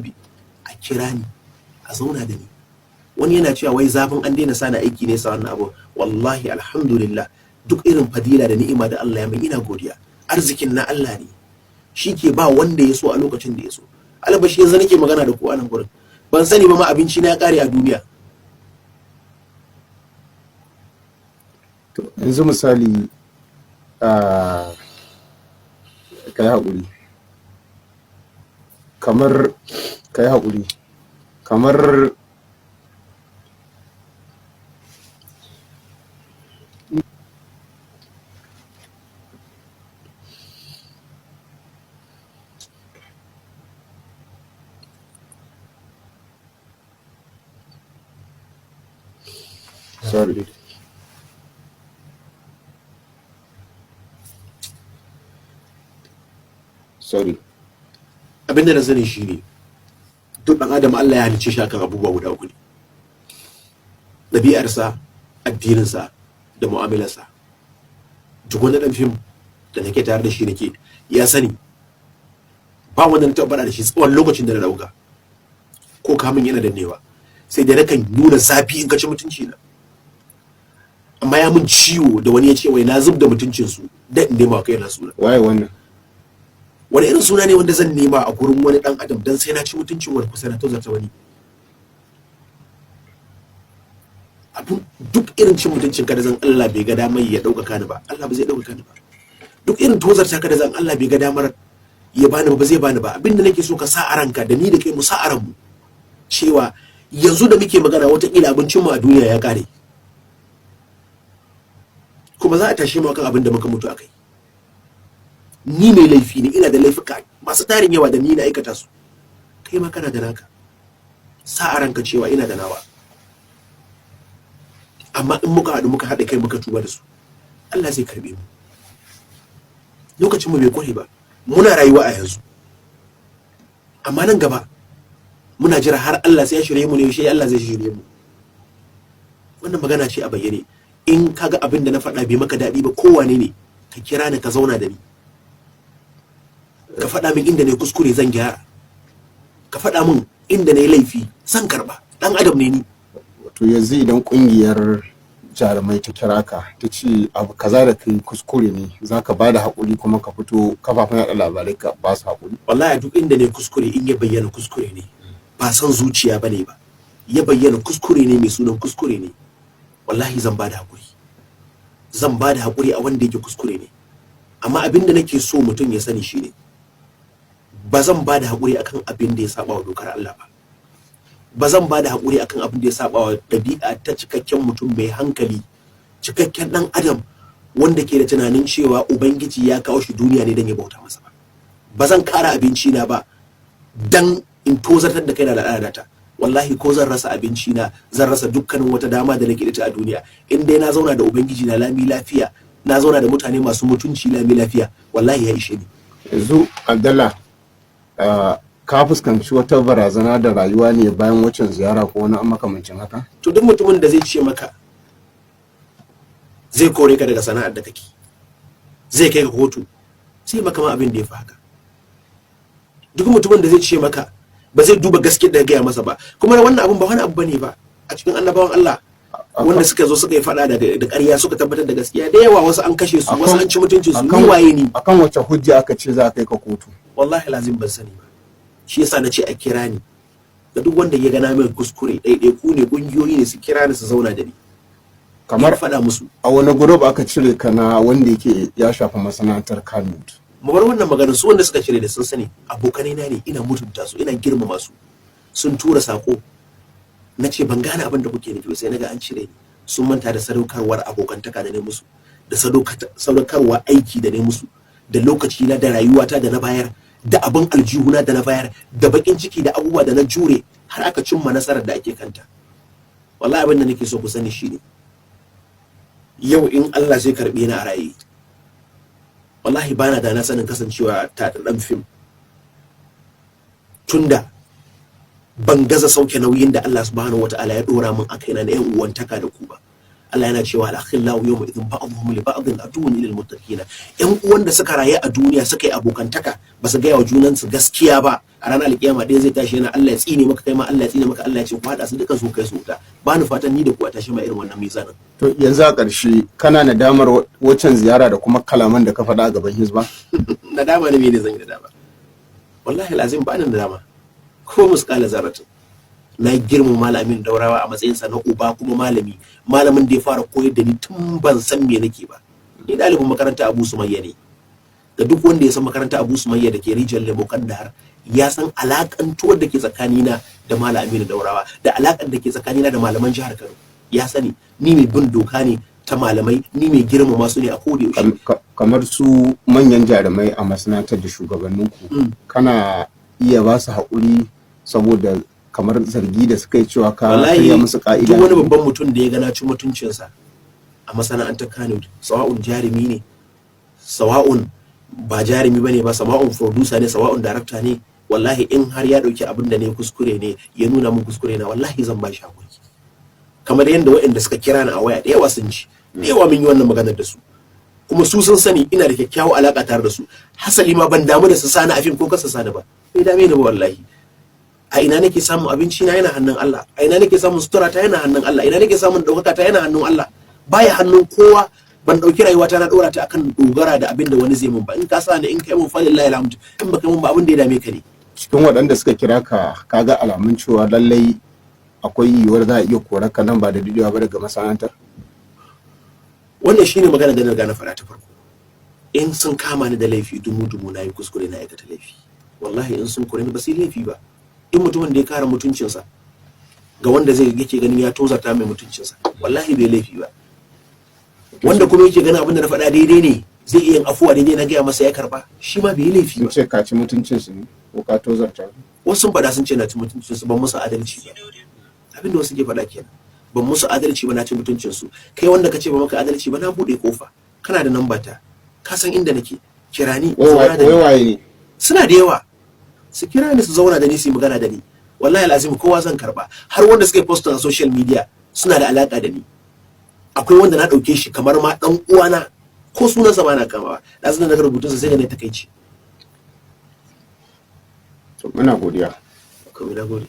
a kira ni a zauna da ni. Wani yana cewa wai zafin an daina sani aiki ne sa wannan abu. Wallahi alhamdulillah, duk irin fadila da ni'ima da Allah ya min ina godiya. Arzikin na Allah ne, shi ke ba wanda ya so a lokacin da ya so. Albashi yanzu nake magana da ku a nan gurin, ban sani ba ma abinci na ya kare a duniya. To yanzu misali kai haƙuri, kamar kai haƙuri, kamar sorry. Sorry. Abinda na sani shi ne, duk ɗan adam Allah ya halicce shi akan abubuwa guda uku ne: ɗabi'arsa, addininsa da mu'amalarsa. Duk wani ɗan fim da nake tare da shi nake ya sani, ba wanda na taɓa da shi tsawon lokacin da na ɗauka ko kamun yana dannewa, sai da nakan nuna zafi in ka ci mutunci na. Amma ya mun ciwo da wani ya ce wai na zub da mutuncinsu dan in nema kai na suna. Waye wannan? Wani irin suna ne wanda zan nema a gurin wani dan adam dan sai na ci mutuncin wani kusa na tozarta wani? Abu duk irin cin mutuncin ka da zan Allah bai ga damar ya ɗaukaka ni ba, Allah ba zai ɗaukaka ni ba. Duk irin tozarta ka da zan Allah bai ga damar ya bani ba zai bani ba. Abinda nake so ka sa a ranka da ni da kai mu sa a ranmu cewa yanzu da muke magana wataƙila abincinmu a duniya ya ƙare, kuma za a tashe mu akan abin da muka mutu akai. Ni mai laifi ne, ina da laifuka masu tarin yawa da ni na aikata su, kai ma kana da naka. Sa a ranka cewa ina da nawa, amma in muka haɗu muka haɗa kai muka tuba da su, Allah zai karɓe mu. Lokacin mu bai kware ba, muna rayuwa a yanzu, amma nan gaba muna jira har Allah sai ya shirye mu ne, shi Allah zai shirye mu. Wannan magana ce a bayyane. In kaga abin da na faɗa bai maka daɗi ba, kowane ne, ka kira ni ka zauna da ni, ka faɗa min inda na yi kuskure zan gyara, ka faɗa min inda na yi laifi zan karɓa. Ɗan adam ne ni. To yanzu idan ƙungiyar jarumai ta kira ka ta ce abu kaza da kai kuskure ne, za ka ba da haƙuri kuma ka fito kafafen yaɗa labarai ka ba su haƙuri? Wallahi duk inda na yi kuskure, in ya bayyana kuskure ne, ba son zuciya ba ne ba, ya bayyana kuskure ne mai sunan kuskure ne, wallahi zan ba da haƙuri. Zan ba da haƙuri a wanda yake kuskure ne. Amma abin da nake so mutum ya sani shine, ba zan ba da haƙuri akan abin da ya saba wa dokar Allah ba. Ba zan ba da haƙuri akan abin da ya saba wa ɗabi'a ta cikakken mutum mai hankali, cikakken ɗan adam wanda ke da tunanin cewa Ubangiji ya kawo shi duniya ne don ya bauta masa ba. Ba zan kara abinci na ba dan in tozartar da kai da al'adata. Wallahi ko zan rasa abinci na, zan rasa dukkanin wata dama da nake da ta a duniya, in dai na zauna da Ubangiji na lami lafiya, na zauna da mutane masu mutunci lami lafiya, wallahi ya ishe ni. Yanzu Abdallah, ka fuskanci wata barazana da rayuwa ne bayan waccan ziyara ko wani makamancin haka? To duk mutumin da zai ce maka zai kore ka daga sana'ar da kake, zai kai ka kotu, sai maka ma abin da ya fi haka. Duk mutumin da zai ce maka ba zai duba gaskiyar da gaya masa ba, kuma wannan abun ba wani abu bane ba. A cikin annabawan Allah wanda suka zo suka yi fada da ƙarya suka tabbatar da gaskiya da yawa, wasu an kashe su, wasu an ci mutuncin su. Ni waye ni? Akan wace hujja aka ce za a kai ka kotu? Wallahi lazim ban sani ba. Shi yasa na ce a kira ni, da duk wanda ya gana min kuskure, ɗaiɗaiku ne, ƙungiyoyi ne, su kira ni su zauna da ni, kamar faɗa musu. A wani group aka cire ka na wanda yake ya shafa masana'antar Kannywood? Mu bar wannan maganar, su wanda suka cire da sun sani, abokanai na ne, ina mutunta su, ina girmama su. Sun tura sako, na ce ban gane abin da kuke nufi, sai naga an cire ni. Sun manta da sadaukarwar abokantaka da ne musu, da sadaukarwa aiki da ne musu, da lokaci na da rayuwata da na bayar, da abin aljihuna da na bayar, da bakin ciki da abubuwa da na jure har aka cimma nasarar da ake kanta. Wallahi abin da nake so ku sani shine, yau in Allah zai karbe ni a raye, wallahi bana da na sanin kasancewa ta dan fim, tunda ban gaza sauke nauyin da Allah subhanahu wataala ya dora min a kaina na yan uwantaka da ku ba. Allah yana cewa al-akhillahu yawma idhin ba'dhum li ba'dhin aduwwun lil muttaqin. Yan uwan da suka rayu a duniya suka yi abokantaka ba su gaya wa junan su gaskiya ba, a ranar alkiyama ɗaya zai tashi yana Allah ya tsine maka kai ma Allah ya tsine maka, Allah ya ce ku hada su dukan su kai su wuta. Ba ni fatan ni da ku a tashi ma irin wannan mizanin. To yanzu a ƙarshe kana nadamar waccan ziyara da kuma kalaman da ka faɗa a gaban Hizba? Nadama ne, me ne zan yi nadama? Wallahi lazim ba ni nadama ko musƙala zaratin. Na girma malamin Daurawa a matsayinsa na uba kuma malamin da ya fara koyar da ni tun ban san me nake ba. Ni ɗalibin makaranta Abu Sumayya ne. Da duk wanda ya san makaranta Abu Sumayya da ke Rijiyar Lemo Kandahar ya san alakantuwar da ke tsakanina da malamin Daurawa da alakan da ke tsakanina da malaman jihar Kano. Ya sani ni mai bin doka ne ta malamai, ni mai girmama su ne a koda yaushe. Kamar su manyan jarumai a masana'antar da shugabanninku kana iya ba su haƙuri saboda kamar zargi da suka yi cewa ka karya musu ka'ida. Duk wani babban mutum da ya gana cin mutuncinsa a masana'antar Kano, sawa'un jarumi ne, sawa'un ba jarumi bane ba, sawa'un producer ne, sawa'un director ne, wallahi in har ya dauki abin da ne kuskure ne ya nuna min kuskure na, wallahi zan ba shi hakuri. Kamar yadda waɗanda suka kira ni a waya da yawa sun ji, da yawa mun yi wannan maganar da su, kuma su sun sani ina da kyakkyawar alaka tare da su. Hasali ma ban damu da su sani a fim ko kasa sani ba, bai dame ni ba wallahi. A ina nake samun abinci na yana hannun Allah, a ina nake samun sutura ta yana hannun Allah, ina nake samun daukaka ta yana hannun Allah, baya hannun kowa. Ban dauki rayuwa ta na dora ta akan dogara da abin da wani zai mun ba. In ka sa ni in kai mun falillahi alhamdu, in baka mun ba abin da ya dame ka ne. Cikin waɗanda suka kira ka kaga alamun cewa lallai akwai yiwuwar za a iya korar ka nan ba da dadewa ba daga masana'antar? Wannan shine magana da na riga na faɗa ta farko. In sun kama ni da laifi dumu na yi kuskure na aikata laifi, wallahi in sun kore ni ba sai laifi ba. In mutumin da ya kare mutuncinsa ga wanda zai yake ganin ya tozarta mai mutuncinsa, wallahi bai laifi ba. Wanda kuma yake ganin abin da na faɗa daidai ne, zai iya yin afuwa daidai na gaya masa ya karba, shi ma bai laifi ba. Ce ka ci mutuncinsu ne ko ka tozarta? Wasu sun faɗa sun ce na ci mutuncinsu, ban musu adalci ba. Abin da wasu ke faɗa kenan, ban musu adalci ba, na ci mutuncinsu. Kai wanda ka ce ba maka adalci ba, na buɗe kofa, kana da namba ta, ka san inda nake, kira ni. Waye ne? Suna da yawa. Su kira ni su zauna da ni su yi magana da ni, wallahi lazim kowa zan karba. Har wanda suka yi post a social media suna da alaka da ni. Akwai wanda na dauke shi kamar ma dan uwana, ko sunansa ba na kamawa, lazim na rubutun sa sai da ne takeici. Muna godiya. Kuma na gode.